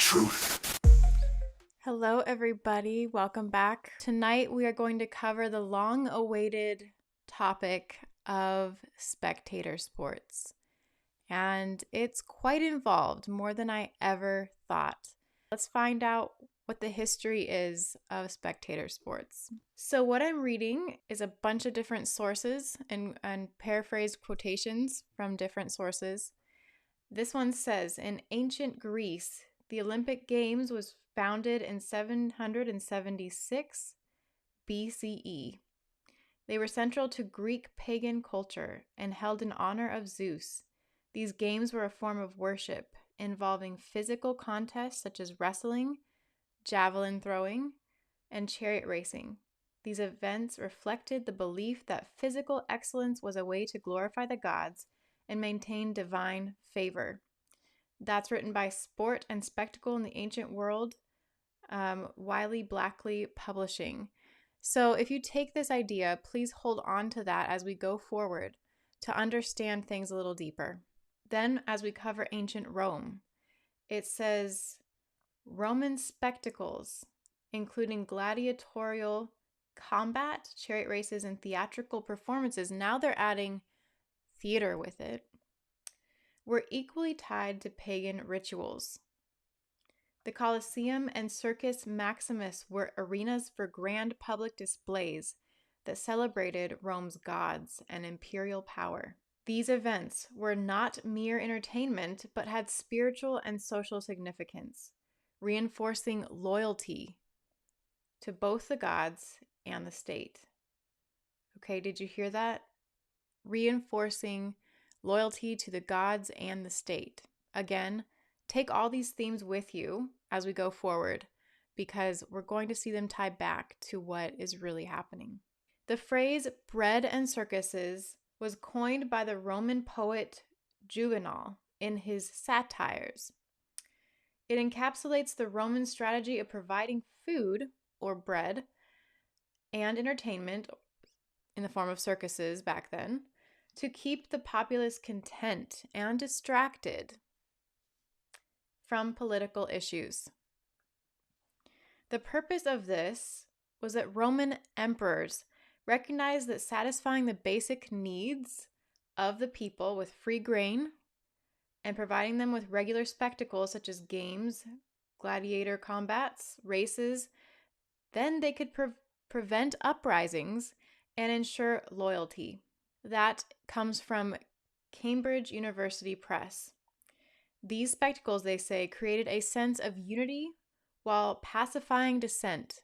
truth. Hello, everybody. Welcome back. Tonight, we are going to cover the long-awaited topic of spectator sports. And it's quite involved, more than I ever thought. Let's find out what the history is of spectator sports. So what I'm reading is a bunch of different sources and paraphrased quotations from different sources. This one says, in ancient Greece, the Olympic Games was founded in 776 BCE. They were central to Greek pagan culture and held in honor of Zeus. These games were a form of worship involving physical contests such as wrestling, javelin throwing, and chariot racing. These events reflected the belief that physical excellence was a way to glorify the gods and maintain divine favor. That's written by Sport and Spectacle in the Ancient World, Wiley Blackley Publishing. So if you take this idea, please hold on to that as we go forward to understand things a little deeper. Then, as we cover ancient Rome, it says Roman spectacles, including gladiatorial combat, chariot races, and theatrical performances, now they're adding theater with it, were equally tied to pagan rituals. The Colosseum and Circus Maximus were arenas for grand public displays that celebrated Rome's gods and imperial power. These events were not mere entertainment, but had spiritual and social significance, reinforcing loyalty to both the gods and the state. Okay, did you hear that? Reinforcing loyalty to the gods and the state. Again, take all these themes with you as we go forward because we're going to see them tie back to what is really happening. The phrase bread and circuses was coined by the Roman poet Juvenal in his satires. It encapsulates the Roman strategy of providing food or bread and entertainment in the form of circuses back then to keep the populace content and distracted from political issues. The purpose of this was that Roman emperors recognized that satisfying the basic needs of the people with free grain and providing them with regular spectacles such as games, gladiator combats, races, then they could prevent uprisings and ensure loyalty. That comes from Cambridge University Press. These spectacles, they say, created a sense of unity while pacifying dissent,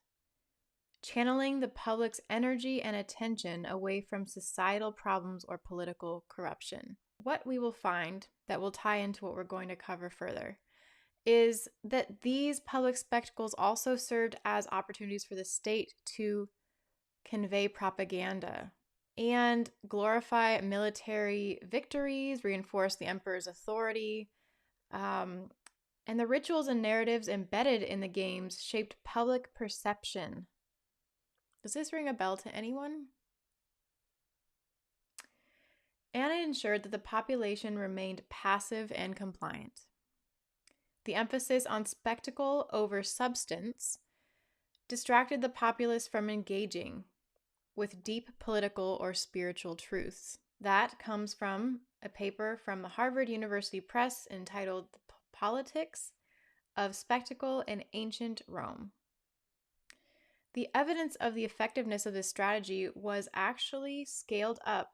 channeling the public's energy and attention away from societal problems or political corruption. What we will find that will tie into what we're going to cover further is that these public spectacles also served as opportunities for the state to convey propaganda and glorify military victories, reinforce the emperor's authority, and the rituals and narratives embedded in the games shaped public perception. Does this ring a bell to anyone? And it ensured that the population remained passive and compliant. The emphasis on spectacle over substance distracted the populace from engaging with deep political or spiritual truths. That comes from a paper from the Harvard University Press entitled The Politics of Spectacle in Ancient Rome. The evidence of the effectiveness of this strategy was actually scaled up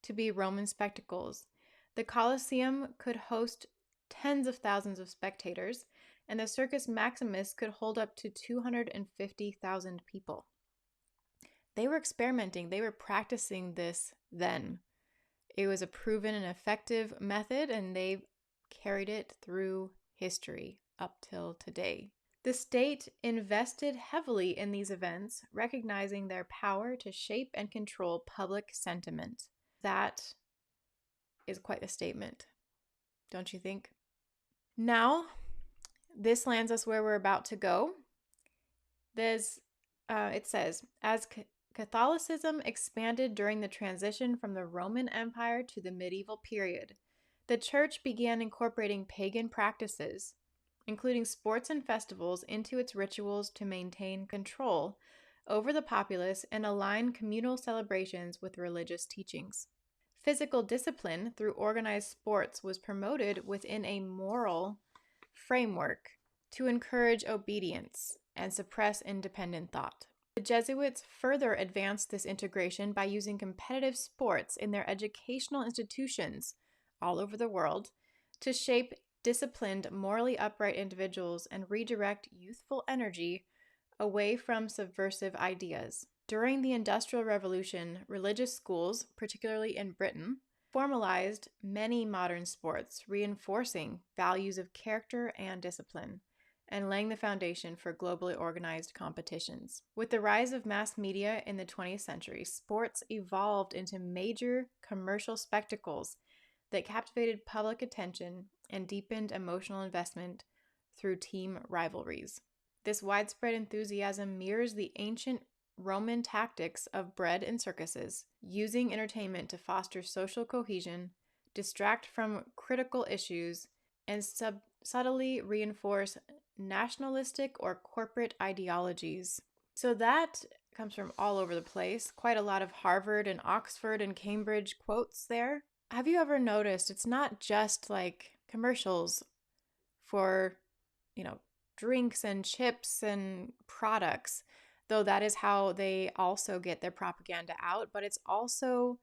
to be Roman spectacles. The Colosseum could host tens of thousands of spectators, and the Circus Maximus could hold up to 250,000 people. They were experimenting. They were practicing this then. It was a proven and effective method, and they carried it through history up till today. The state invested heavily in these events, recognizing their power to shape and control public sentiment. That is quite a statement, don't you think? Now, this lands us where we're about to go. It says, as Catholicism expanded during the transition from the Roman Empire to the medieval period, the church began incorporating pagan practices including sports and festivals, into its rituals to maintain control over the populace and align communal celebrations with religious teachings. Physical discipline through organized sports was promoted within a moral framework to encourage obedience and suppress independent thought. The Jesuits further advanced this integration by using competitive sports in their educational institutions all over the world to shape disciplined, morally upright individuals and redirect youthful energy away from subversive ideas. During the Industrial Revolution, religious schools, particularly in Britain, formalized many modern sports, reinforcing values of character and discipline, and laying the foundation for globally organized competitions. With the rise of mass media in the 20th century, sports evolved into major commercial spectacles that captivated public attention and deepened emotional investment through team rivalries. This widespread enthusiasm mirrors the ancient Roman tactics of bread and circuses, using entertainment to foster social cohesion, distract from critical issues, and subtly reinforce nationalistic or corporate ideologies. So that comes from all over the place. Quite a lot of Harvard and Oxford and Cambridge quotes there. Have you ever noticed it's not just like commercials for, drinks and chips and products, though that is how they also get their propaganda out, but it's also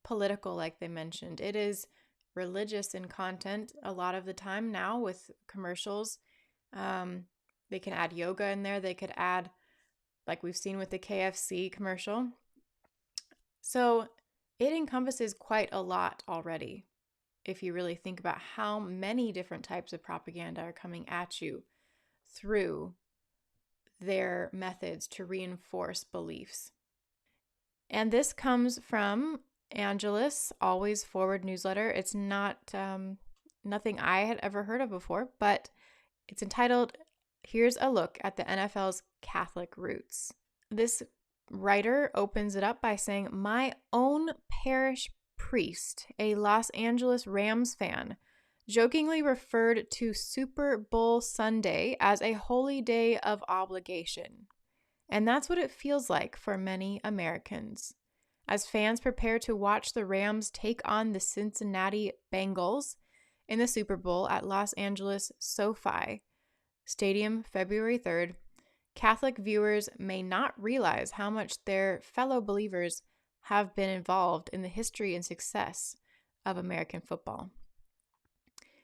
political, like they mentioned. It is religious in content a lot of the time now with commercials. They can add yoga in there. They could add, like we've seen with the KFC commercial. So it encompasses quite a lot already, if you really think about how many different types of propaganda are coming at you through their methods to reinforce beliefs. And this comes from Angelus Always Forward newsletter. It's not nothing I had ever heard of before, but it's entitled, "Here's a Look at the NFL's Catholic Roots." This writer opens it up by saying, "My own parish priest, a Los Angeles Rams fan, jokingly referred to Super Bowl Sunday as a holy day of obligation. And that's what it feels like for many Americans. As fans prepare to watch the Rams take on the Cincinnati Bengals in the Super Bowl at Los Angeles SoFi Stadium February 3rd, Catholic viewers may not realize how much their fellow believers have been involved in the history and success of American football.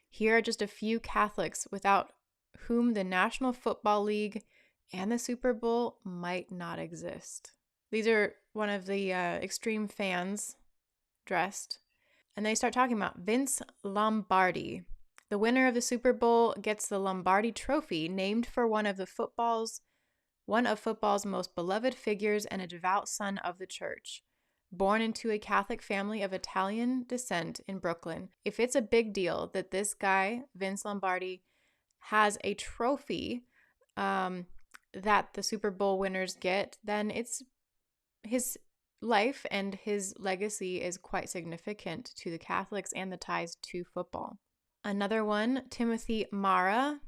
Here are just a few Catholics without whom the National Football League and the Super Bowl might not exist." These are one of the extreme fans dressed. And they start talking about Vince Lombardi. The winner of the Super Bowl gets the Lombardi Trophy, named for one of football's most beloved figures and a devout son of the church. Born into a Catholic family of Italian descent in Brooklyn, if it's a big deal that this guy, Vince Lombardi, has a trophy that the Super Bowl winners get, then it's his life and his legacy is quite significant to the Catholics and the ties to football. Another one, Timothy Mara.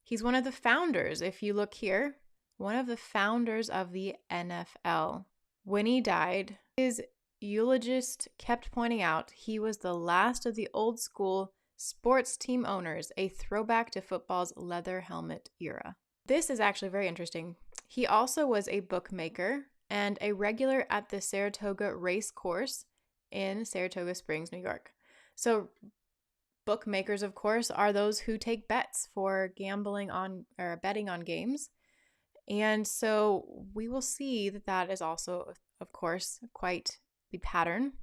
He's one of the founders, if you look here, one of the founders of the NFL. When he died, his eulogist kept pointing out he was the last of the old school sports team owners, a throwback to football's leather helmet era. This is actually very interesting. He also was a bookmaker and a regular at the Saratoga Race Course in Saratoga Springs, New York. So bookmakers, of course, are those who take bets for gambling on or betting on games. And so we will see that that is also, of course, quite the pattern.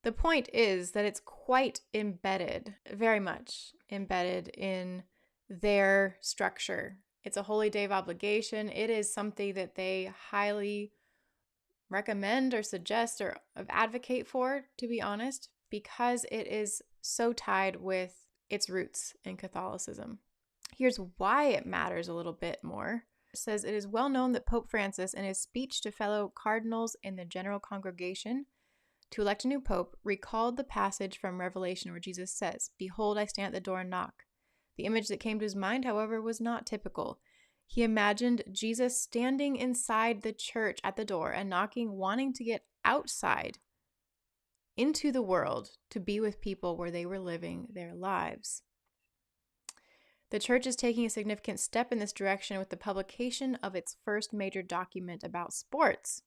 The point is that it's quite embedded, very much embedded in their structure. It's a holy day of obligation. It is something that they highly recommend or suggest or advocate for, to be honest, because it is so tied with its roots in Catholicism. Here's why it matters a little bit more. It says, "It is well known that Pope Francis, in his speech to fellow cardinals in the General Congregation to elect a new pope, recalled the passage from Revelation where Jesus says, 'Behold, I stand at the door and knock. The image that came to his mind, however, was not typical. He imagined Jesus standing inside the church at the door and knocking, wanting to get outside into the world to be with people where they were living their lives. The church is taking a significant step in this direction with the publication of its first major document about sports.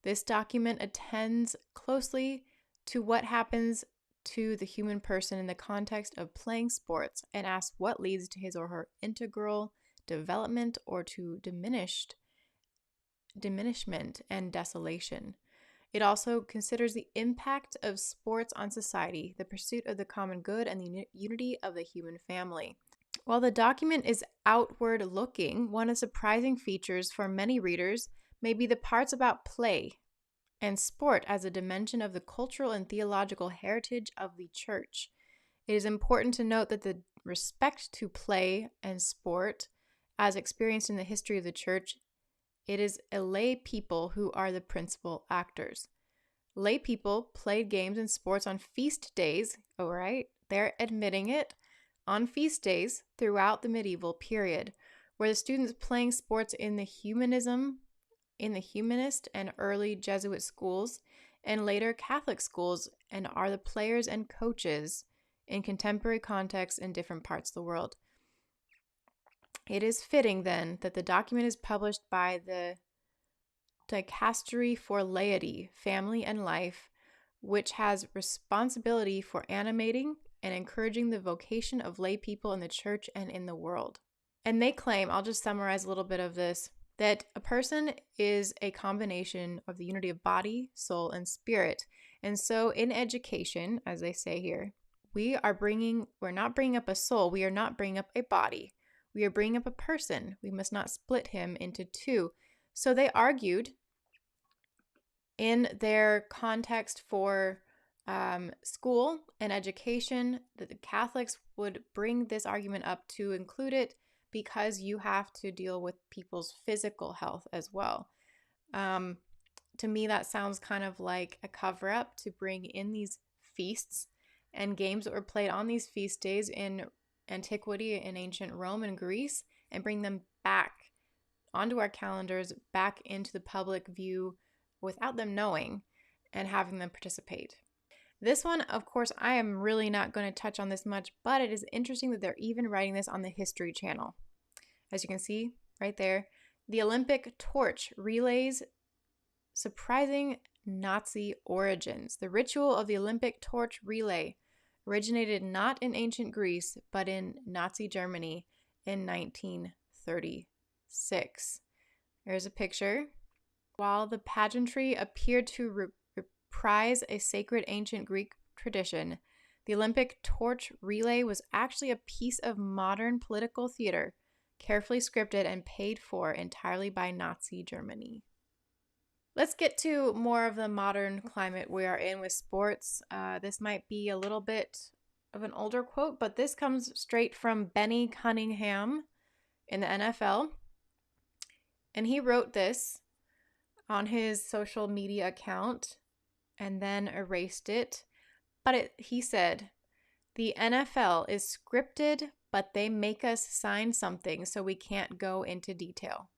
This document attends closely to what happens to the human person in the context of playing sports and asks what leads to his or her integral development or to diminishment and desolation. It also considers the impact of sports on society, the pursuit of the common good, and the unity of the human family. While the document is outward looking, one of the surprising features for many readers may be the parts about play and sport as a dimension of the cultural and theological heritage of the church. It is important to note that the respect to play and sport, as experienced in the history of the church, it is a lay people who are the principal actors. Lay people played games and sports on feast days, all right? They're admitting it, on feast days throughout the medieval period, where the students playing sports in the humanist and early Jesuit schools and later Catholic schools and are the players and coaches in contemporary contexts in different parts of the world. It is fitting, then, that the document is published by the Dicastery for Laity, Family, and Life, which has responsibility for animating and encouraging the vocation of lay people in the church and in the world. And they claim, I'll just summarize a little bit of this, that a person is a combination of the unity of body, soul, and spirit. And so in education, as they say here, we're not bringing up a soul, we are not bringing up a body. We are bringing up a person. We must not split him into two. So they argued in their context for school and education that the Catholics would bring this argument up to include it because you have to deal with people's physical health as well. To me, that sounds kind of like a cover-up to bring in these feasts and games that were played on these feast days in antiquity in ancient Rome and Greece and bring them back onto our calendars, back into the public view without them knowing and having them participate. This one, of course, I am really not going to touch on this much, but it is interesting that they're even writing this on the History Channel. As you can see right there, the Olympic torch relays surprising Nazi origins. The ritual of the Olympic torch relay originated not in ancient Greece, but in Nazi Germany in 1936. There's a picture. While the pageantry appeared to reprise a sacred ancient Greek tradition, the Olympic torch relay was actually a piece of modern political theater, carefully scripted and paid for entirely by Nazi Germany. Let's get to more of the modern climate we are in with sports. This might be a little bit of an older quote, but this comes straight from Benny Cunningham in the NFL. And he wrote this on his social media account and then erased it. But he said, "The NFL is scripted, but they make us sign something so we can't go into detail.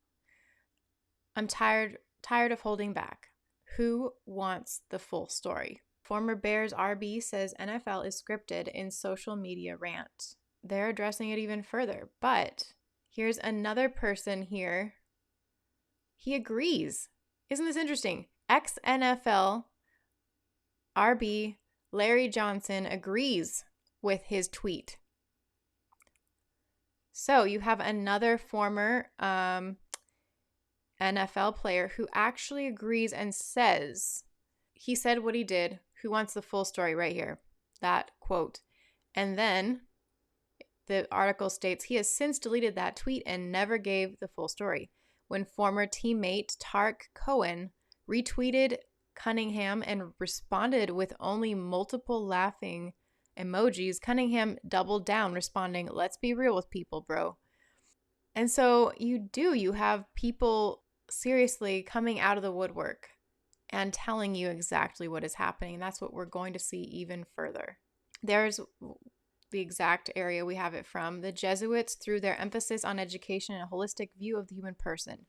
I'm tired of holding back. Who wants the full story?" Former Bears RB says NFL is scripted in social media rant. They're addressing it even further. But here's another person here. He agrees. Isn't this interesting? Ex-NFL RB Larry Johnson agrees with his tweet. So you have another former NFL player who actually agrees and says, he said what he did. Who wants the full story? Right here, that quote. And then the article states he has since deleted that tweet and never gave the full story. When former teammate Tark Cohen retweeted Cunningham and responded with only multiple laughing emojis, Cunningham doubled down, responding, "Let's be real with people, bro." And so you have people seriously coming out of the woodwork and telling you exactly what is happening. And that's what we're going to see even further. There's the exact area we have it from. The Jesuits, through their emphasis on education and a holistic view of the human person,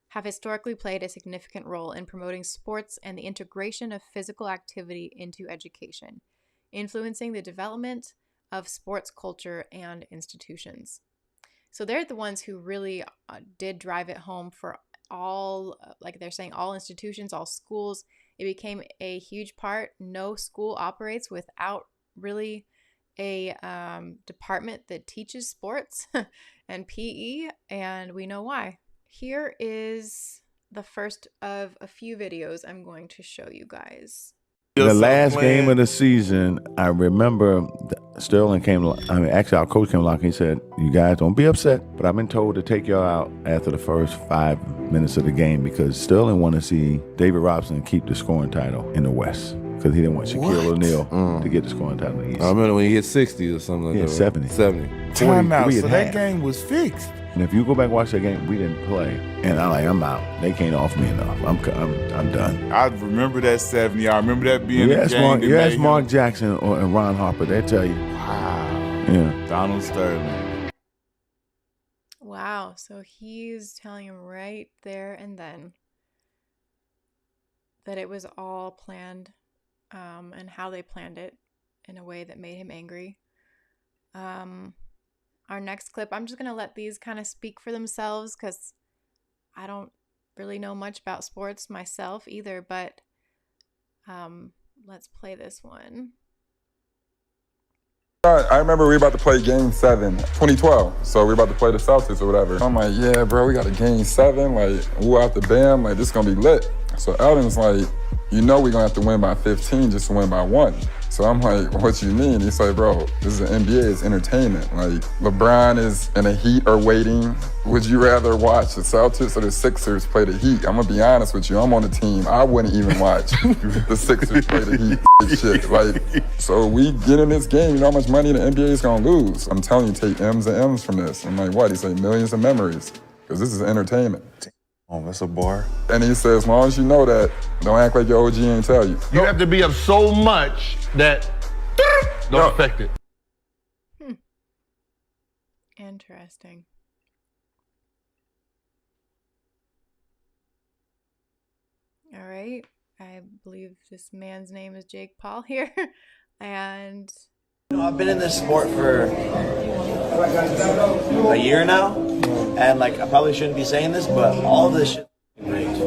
have historically played a significant role in promoting sports and the integration of physical activity into education, influencing the development of sports culture and institutions. So they're the ones who really did drive it home for all, like they're saying, all institutions, all schools. It became a huge part. No school operates without really a department that teaches sports and PE, and we know why. Here is the first of a few videos I'm going to show you guys. The last game of the season, I remember Sterling actually our coach came along and he said, "You guys don't be upset, but I've been told to take y'all out after the first 5 minutes of the game because Sterling wanted to see David Robinson keep the scoring title in the West because he didn't want Shaquille O'Neal to get the scoring title in the East." I remember when he hit 60 or something like that. 70. 70. Time out, so that game was fixed. And if you go back and watch that game, we didn't play. And I'm out. They can't offer me enough. I'm done. I remember that 70. I remember that being a game. You ask Mark Jackson and Ron Harper, they'll tell you. Wow. Yeah. Donald Sterling. Wow. So he's telling him right there and then that it was all planned, and how they planned it in a way that made him angry. Our next clip, I'm just going to let these kind of speak for themselves because I don't really know much about sports myself either, but let's play this one. I remember we were about to play game 7, 2012. So we were about to play the Celtics or whatever. I'm like, yeah, bro, we got a game 7. Like, woo out the bam. Like, this is going to be lit. So Eldon's like, you know we're going to have to win by 15 just to win by 1. So I'm like, what you mean? He's like, bro, this is the NBA, it's entertainment. Like, LeBron is in a Heat or waiting. Would you rather watch the Celtics or the Sixers play the Heat? I'm gonna be honest with you, I'm on the team. I wouldn't even watch the Sixers play the Heat. Shit. Like, so we get in this game, you know how much money the NBA is gonna lose. I'm telling you, take M's and M's from this. I'm like, what? He said, millions of memories, because this is entertainment. Oh, that's a bar. And he says, as long as you know that, don't act like your OG ain't tell you. You have to be up so much that don't affect it. Interesting. All right. I believe this man's name is Jake Paul here. And I've been in this sport for a year now, and like I probably shouldn't be saying this, but all of this shit is rigged.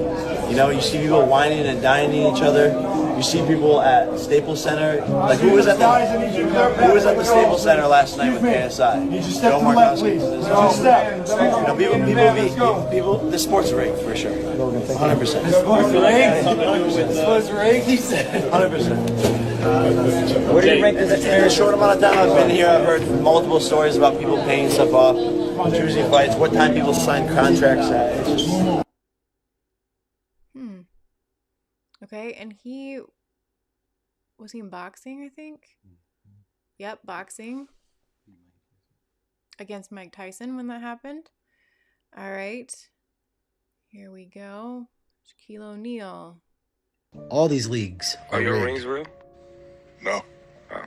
You know, you see people whining and dining each other. You see people at Staples Center. Like who was at the Staples Center last night with KSI? Joe Markowski. You know, people. This sport's rigged for sure. 100%. Sports rigged. He said 100%. Where do you rank this? In a short amount of time I've been here, I've heard multiple stories about people paying stuff off, choosing fights, what time people sign contracts at. It's just... Okay, and was he in boxing, I think? Yep, boxing. Against Mike Tyson when that happened. All right. Here we go. Shaquille O'Neal. All these leagues are your rings real? No. Oh.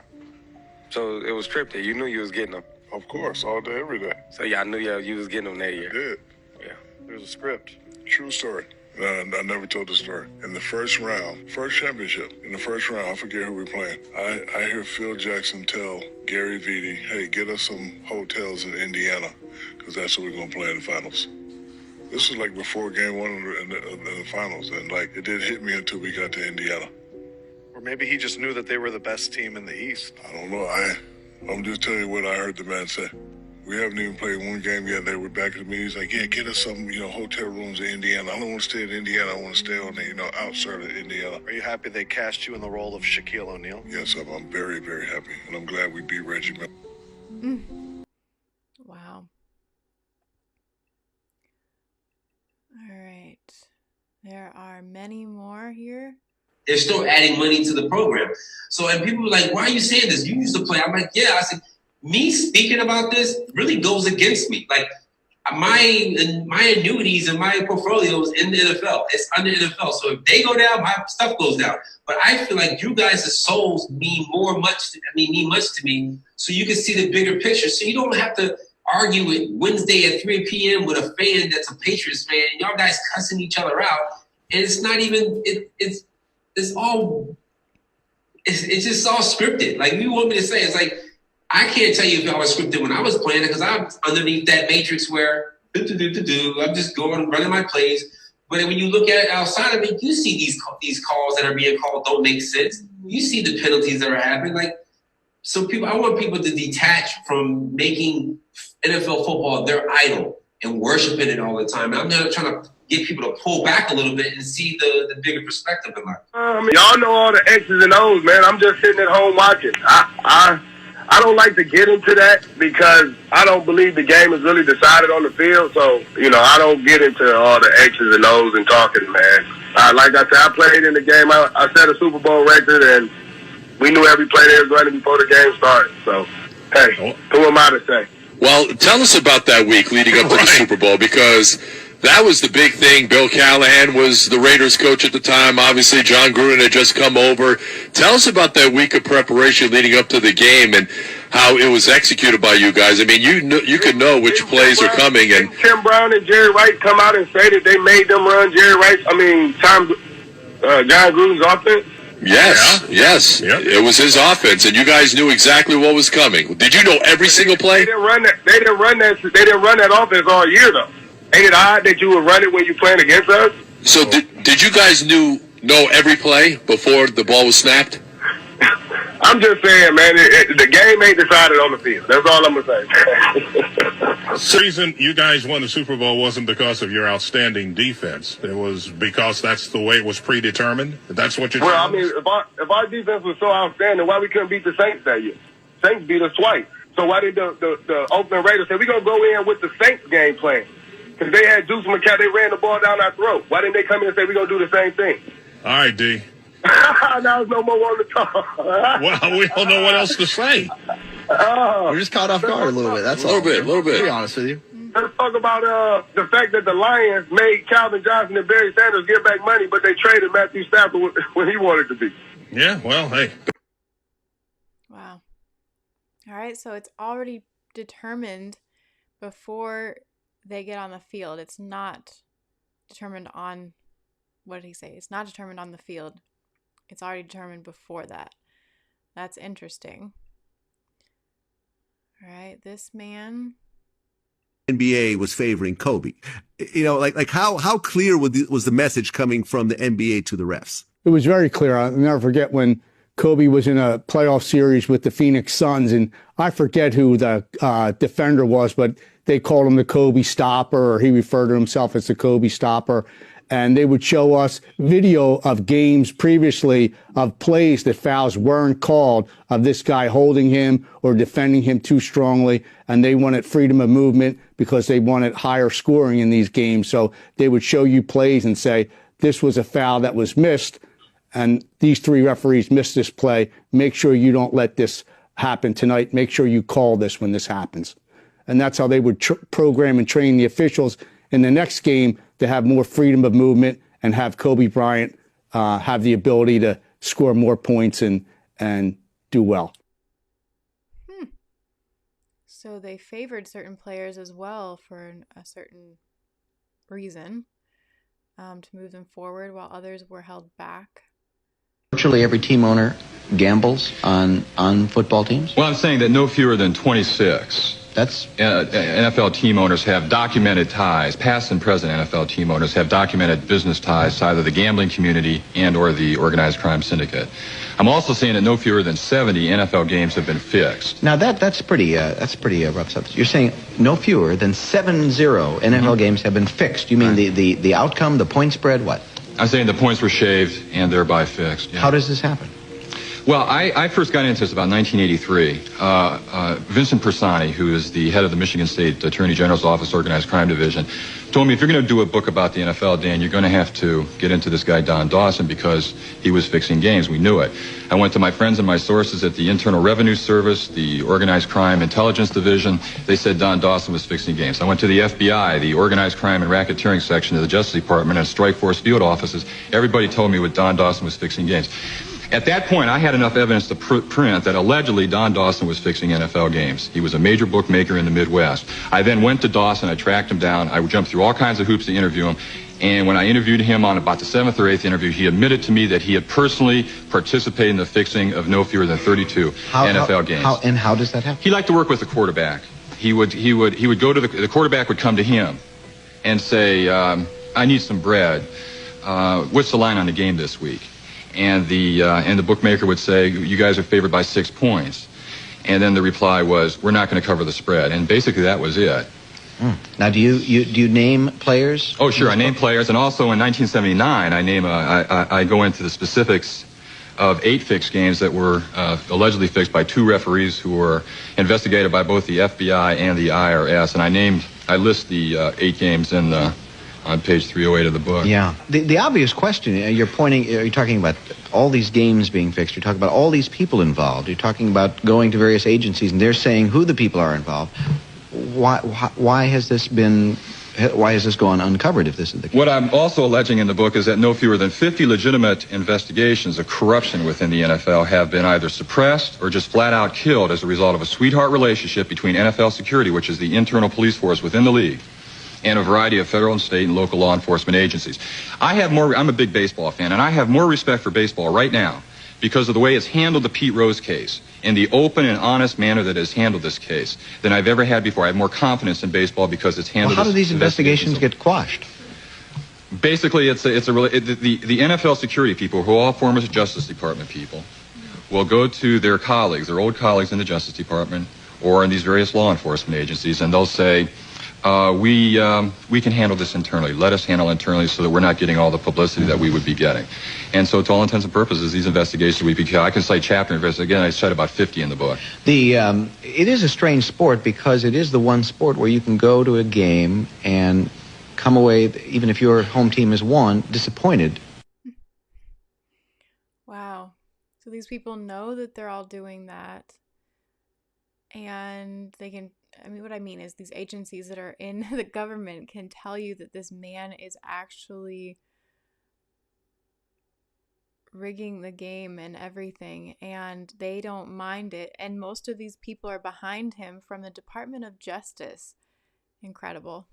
So it was scripted. You knew you was getting them. Of course, all day, every day. So y'all knew you was getting them that year. I did. Yeah. There's a script. True story. I never told the story. In the first round, first championship, in the first round, I forget who we're playing. I hear Phil Jackson tell Gary Vitti, hey, get us some hotels in Indiana, because that's where we're going to play in the finals. This was like before game 1 in the finals, and like it didn't hit me until we got to Indiana. Or maybe he just knew that they were the best team in the East. I don't know. I'm just telling you what I heard the man say. We haven't even played one game yet. They were back at me. He's like, yeah, get us some, hotel rooms in Indiana. I don't want to stay in Indiana. I want to stay on the, outside of Indiana. Are you happy they cast you in the role of Shaquille O'Neal? Yes, I'm very, very happy. And I'm glad we beat Reggie Miller. Wow. All right. There are many more here. They're still adding money to the program. So, and people were like, why are you saying this? You used to play. I'm like, yeah. I said, me speaking about this really goes against me. Like, my annuities and my portfolio is in the NFL. It's under the NFL. So if they go down, my stuff goes down. But I feel like you guys' souls mean much to me. So you can see the bigger picture. So you don't have to argue it Wednesday at 3 p.m. with a fan that's a Patriots fan. Y'all guys cussing each other out. And it's not even, it's just all scripted. Like you want me to say, it's like, I can't tell you if I was scripted when I was playing it because I'm underneath that matrix where I'm just running my plays. But when you look at it outside of it, you see these calls that are being called don't make sense. You see the penalties that are happening. Like, so I want people to detach from making NFL football their idol and worshiping it all the time. And I'm not trying to get people to pull back a little bit and see the bigger perspective in life. Y'all know all the X's and O's, man. I'm just sitting at home watching. I don't like to get into that because I don't believe the game is really decided on the field. So, I don't get into all the X's and O's and talking, man. Like I said, I played in the game. I set a Super Bowl record, and we knew every play they was running before the game started. So, hey, who am I to say? Well, tell us about that week leading up to the Super Bowl, because that was the big thing. Bill Callahan was the Raiders coach at the time. Obviously, John Gruden had just come over. Tell us about that week of preparation leading up to the game and how it was executed by you guys. I mean, you could know which plays are coming. And Tim Brown and Jerry Rice come out and say that they made them run John Gruden's offense? Yes. Yep. It was his offense, and you guys knew exactly what was coming. Did you know every single play? They didn't run that offense all year, though. Ain't it odd that you would run it when you're playing against us? So did you guys know every play before the ball was snapped? I'm just saying, man, the game ain't decided on the field. That's all I'm going to say. The reason you guys won the Super Bowl wasn't because of your outstanding defense. It was because that's the way it was predetermined. That's what you're Well, I mean, if our defense was so outstanding, why we couldn't beat the Saints that year? Saints beat us twice. So why did the Oakland Raiders say, we're going to go in with the Saints game plan? Because they had Deuce McCall, they ran the ball down our throat. Why didn't they come in and say, we're going to do the same thing? All right, D. Now there's no more on the talk. Well, we don't know what else to say. We're just caught off guard a little bit. That's a little bit. To be honest with you. Let's talk about the fact that the Lions made Calvin Johnson and Barry Sanders give back money, but they traded Matthew Stafford when he wanted to be. Yeah, well, hey. Wow. All right, so it's already determined before they get on the field. It's not determined on, what did he say? It's not determined on the field. It's already determined before that. That's interesting. All right, this man. NBA was favoring Kobe. Like how clear was the message coming from the NBA to the refs? It was very clear. I'll never forget when Kobe was in a playoff series with the Phoenix Suns, and I forget who the defender was, but they called him the Kobe Stopper, or he referred to himself as the Kobe Stopper. And they would show us video of games previously of plays that fouls weren't called, of this guy holding him or defending him too strongly. And they wanted freedom of movement because they wanted higher scoring in these games. So they would show you plays and say, this was a foul that was missed, and these three referees missed this play. Make sure you don't let this happen tonight. Make sure you call this when this happens. And that's how they would program and train the officials in the next game to have more freedom of movement and have Kobe Bryant have the ability to score more points and do well. So they favored certain players as well for a certain reason, to move them forward, while others were held back. Virtually every team owner gambles on football teams? Well, I'm saying that no fewer than 26. That's NFL team owners have documented ties. Past and present NFL team owners have documented business ties to either the gambling community and or the organized crime syndicate. I'm also saying that no fewer than 70 NFL games have been fixed. Now that's pretty rough stuff. You're saying no fewer than 70 NFL games have been fixed. You mean the outcome, the point spread, what? I'm saying the points were shaved and thereby fixed. Yeah. How does this happen? Well, I first got into this about 1983. Vincent Persani, who is the head of the Michigan State Attorney General's Office Organized Crime Division, told me, if you're going to do a book about the NFL, Dan, you're going to have to get into this guy, Don Dawson, because he was fixing games. We knew it. I went to my friends and my sources at the Internal Revenue Service, the Organized Crime Intelligence Division. They said Don Dawson was fixing games. I went to the FBI, the Organized Crime and Racketeering Section of the Justice Department, and Strike Force field offices. Everybody told me what Don Dawson was fixing games. At that point, I had enough evidence to print that allegedly Don Dawson was fixing NFL games. He was a major bookmaker in the Midwest. I then went to Dawson, I tracked him down, I jumped through all kinds of hoops to interview him, and when I interviewed him on about the 7th or 8th interview, he admitted to me that he had personally participated in the fixing of no fewer than 32 NFL games. How does that happen? He liked to work with the quarterback. He would go to the quarterback would come to him and say, I need some bread. What's the line on the game this week? And the bookmaker would say, you guys are favored by 6 points. And then the reply was, we're not going to cover the spread. And basically that was it. Now, do you name players? Oh, sure. I name players. And also in 1979, I go into the specifics of 8 fixed games that were allegedly fixed by 2 referees who were investigated by both the FBI and the IRS. And I list the 8 games on page 308 of the book. Yeah. The obvious question, you're talking about all these games being fixed, you're talking about all these people involved, you're talking about going to various agencies and they're saying who the people are involved. Why has this gone uncovered if this is the case? What I'm also alleging in the book is that no fewer than 50 legitimate investigations of corruption within the NFL have been either suppressed or just flat out killed as a result of a sweetheart relationship between NFL security, which is the internal police force within the league, and a variety of federal and state and local law enforcement agencies. I'm a big baseball fan, and I have more respect for baseball right now because of the way it's handled the Pete Rose case in the open and honest manner that it's handled this case than I've ever had before. I have more confidence in baseball because it's handled. Well, how do these investigations get quashed? Basically, the NFL security people, who are all former Justice Department people, will go to their colleagues, their old colleagues in the Justice Department or in these various law enforcement agencies, and they'll say, we can handle this internally. Let us handle internally so that we're not getting all the publicity that we would be getting. And so to all intents and purposes, these investigations I can cite chapter and verse. Again, I cite about 50 in the book. It is a strange sport because it is the one sport where you can go to a game and come away, even if your home team has won, disappointed. Wow. So these people know that they're all doing that. And they can, what I mean is these agencies that are in the government can tell you that this man is actually rigging the game and everything, and they don't mind it. And most of these people are behind him from the Department of Justice. Incredible.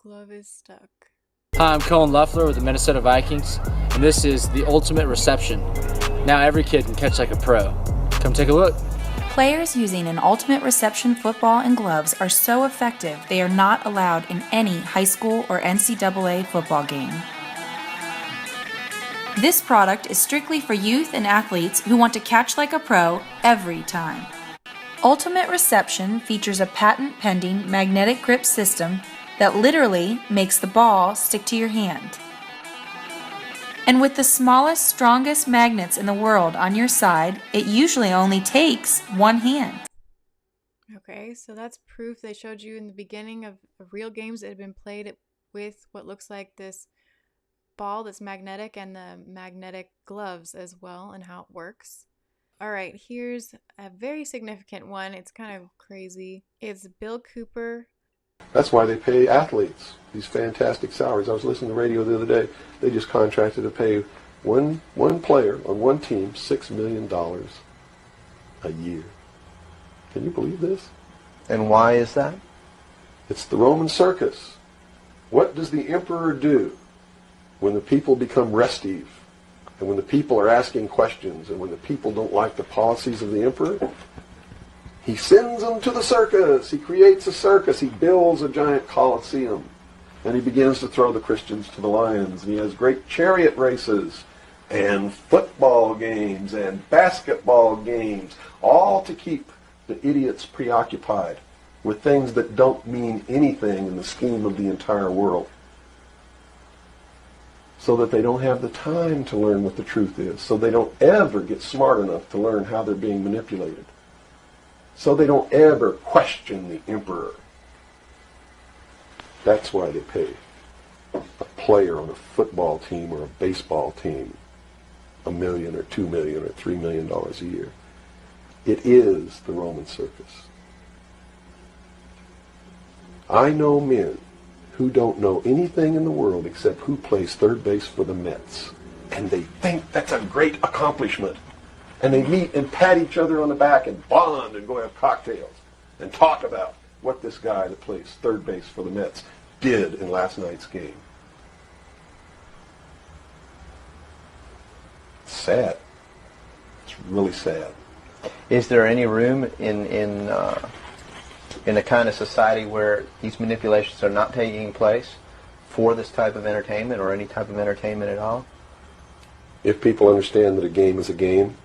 Glove is stuck. Hi, I'm Colin Loeffler with the Minnesota Vikings, and this is the ultimate reception. Now every kid can catch like a pro. Come take a look. Players using an ultimate reception football and gloves are so effective they are not allowed in any high school or NCAA football game. This product is strictly for youth and athletes who want to catch like a pro every time. Ultimate Reception features a patent-pending magnetic grip system that literally makes the ball stick to your hand. And with the smallest, strongest magnets in the world on your side, it usually only takes one hand. Okay, so that's proof they showed you in the beginning of real games that had been played with what looks like this ball that's magnetic and the magnetic gloves as well and how it works. All right, here's a very significant one. It's kind of crazy. It's Bill Cooper. That's why they pay athletes these fantastic salaries. I was listening to the radio the other day. They just contracted to pay one player on one team $6 million a year. Can you believe this? And why is that? It's the Roman circus. What does the emperor do when the people become restive, and when the people are asking questions, and when the people don't like the policies of the emperor? He sends them to the circus. He creates a circus. He builds a giant coliseum. And he begins to throw the Christians to the lions. And he has great chariot races and football games and basketball games, all to keep the idiots preoccupied with things that don't mean anything in the scheme of the entire world, so that they don't have the time to learn what the truth is, so they don't ever get smart enough to learn how they're being manipulated, so they don't ever question the emperor. That's why they pay a player on a football team or a baseball team $1 million or $2 million or $3 million a year. It is the Roman circus. I know men who don't know anything in the world except who plays third base for the Mets. And they think that's a great accomplishment. And they meet and pat each other on the back and bond and go have cocktails and talk about what this guy that plays third base for the Mets did in last night's game. It's sad. It's really sad. Is there any room in a kind of society where these manipulations are not taking place for this type of entertainment or any type of entertainment at all? If people understand that a game is a game,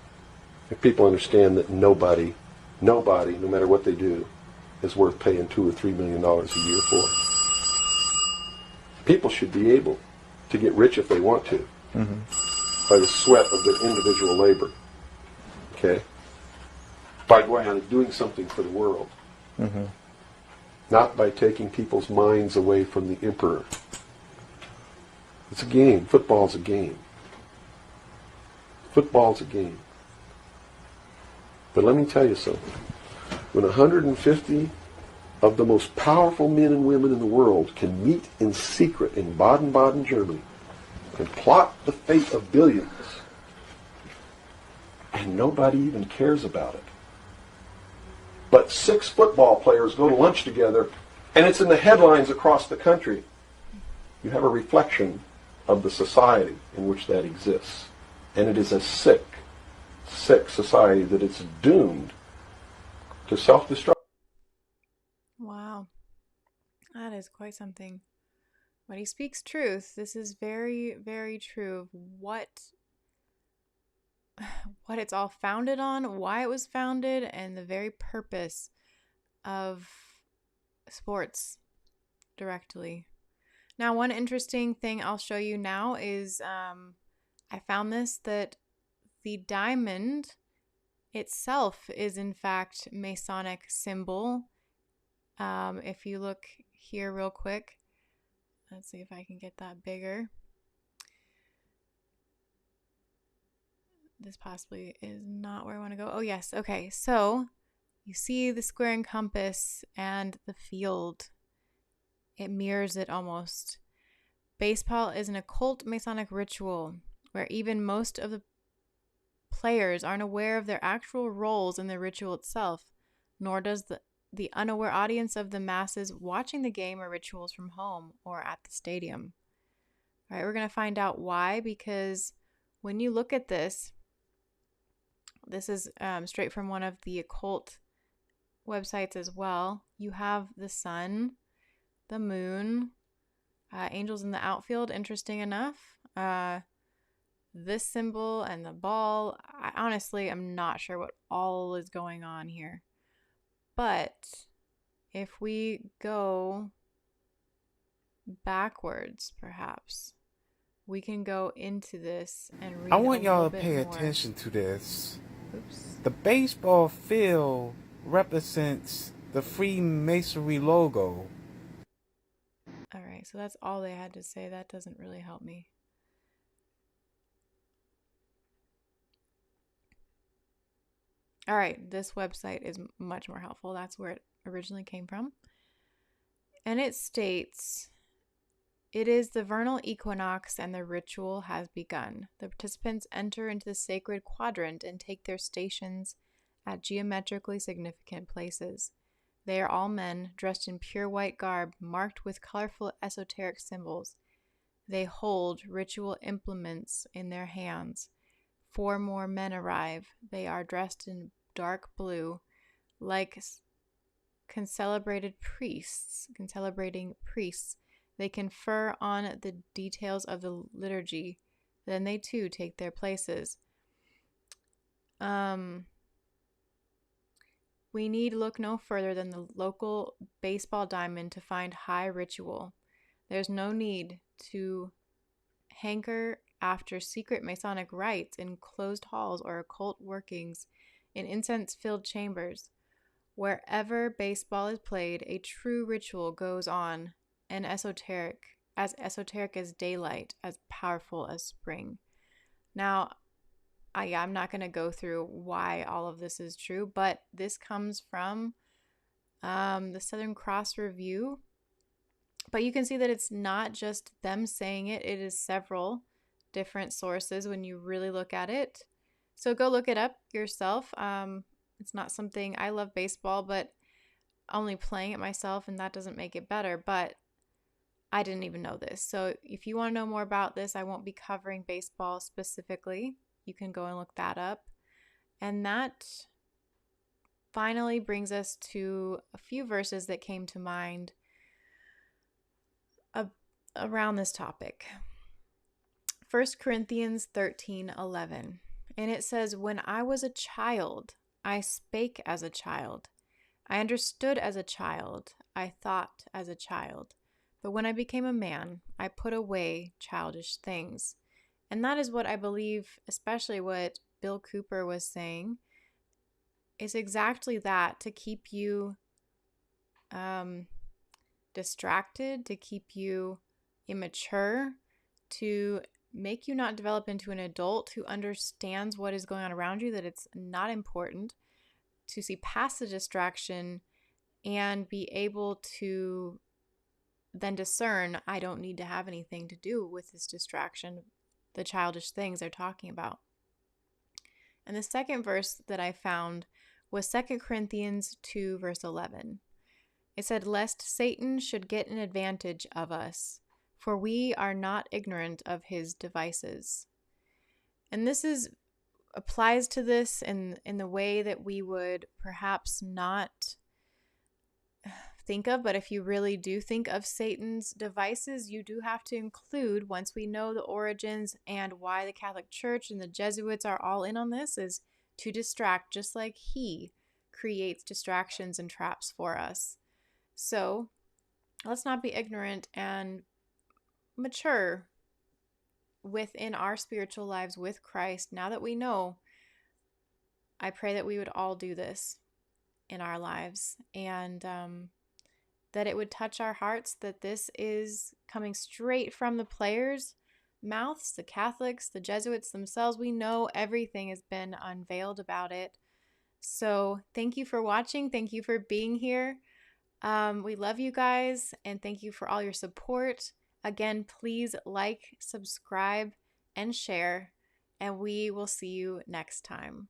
if people understand that nobody, no matter what they do, is worth paying $2 or $3 million a year for, people should be able to get rich if they want to, by the sweat of their individual labor, okay? By going out and doing something for the world. Not by taking people's minds away from the emperor. It's a game. Football's a game. Football's a game. But let me tell you something. When 150 of the most powerful men and women in the world can meet in secret in Baden-Baden, Germany, and plot the fate of billions, and nobody even cares about it, but 6 football players go to lunch together, and it's in the headlines across the country, you have a reflection of the society in which that exists. And it is a sick society that it's doomed to self-destruct. Wow. That is quite something. But he speaks truth. This is very, very true of what it's all founded on, why it was founded, and the very purpose of sports directly. Now, one interesting thing I'll show you now is I found this, that the diamond itself is in fact Masonic symbol. If you look here real quick, let's see if I can get that bigger. This possibly is not where I want to go. Oh, yes. Okay. So you see the square and compass and the field. It mirrors it almost. Baseball is an occult Masonic ritual where even most of the players aren't aware of their actual roles in the ritual itself, nor does the unaware audience of the masses watching the game or rituals from home or at the stadium. All right, we're going to find out why, because when you look at this is straight from one of the occult websites as well. You have the sun, the moon, angels in the outfield, interesting enough. This symbol and the ball. I honestly am not sure what all is going on here. But if we go backwards, perhaps, we can go into this and read. I want y'all to pay attention to this. Oops. The baseball field represents the Freemasonry logo. All right, so that's all they had to say. That doesn't really help me. All right, this website is much more helpful. That's where it originally came from. And it states, it is the vernal equinox and the ritual has begun. The participants enter into the sacred quadrant and take their stations at geometrically significant places. They are all men dressed in pure white garb, marked with colorful esoteric symbols. They hold ritual implements in their hands. 4 more men arrive. They are dressed in dark blue, like concelebrating priests. They confer on the details of the liturgy. Then they too take their places. We need look no further than the local baseball diamond to find high ritual. There's no need to hanker after secret Masonic rites in closed halls or occult workings in incense-filled chambers. Wherever baseball is played, a true ritual goes on, and esoteric as daylight, as powerful as spring. Now, I'm not going to go through why all of this is true, but this comes from the Southern Cross Review. But you can see that it's not just them saying it. It is several different sources when you really look at it. So go look it up yourself. It's not something, I love baseball, but only playing it myself, and that doesn't make it better. But I didn't even know this. So if you want to know more about this, I won't be covering baseball specifically. You can go and look that up. And that finally brings us to a few verses that came to mind around this topic. 1 Corinthians 13:11. And it says, "When I was a child, I spake as a child. I understood as a child. I thought as a child. But when I became a man, I put away childish things." And that is what I believe, especially what Bill Cooper was saying, is exactly that, to keep you distracted, to keep you immature, to make you not develop into an adult who understands what is going on around you, that it's not important, to see past the distraction and be able to then discern, I don't need to have anything to do with this distraction, the childish things they're talking about. And the second verse that I found was 2 Corinthians 2, verse 11. It said, "Lest Satan should get an advantage of us, for we are not ignorant of his devices." And this applies to this in the way that we would perhaps not think of, but if you really do think of Satan's devices, you do have to include, once we know the origins and why the Catholic Church and the Jesuits are all in on this, is to distract, just like he creates distractions and traps for us. So let's not be ignorant and mature within our spiritual lives with Christ. Now that we know, I pray that we would all do this in our lives, and that it would touch our hearts, that this is coming straight from the players' mouths, the Catholics, the Jesuits themselves. We know everything has been unveiled about it. So thank you for watching. Thank you for being here. We love you guys, and thank you for all your support. Again, please like, subscribe, and share, and we will see you next time.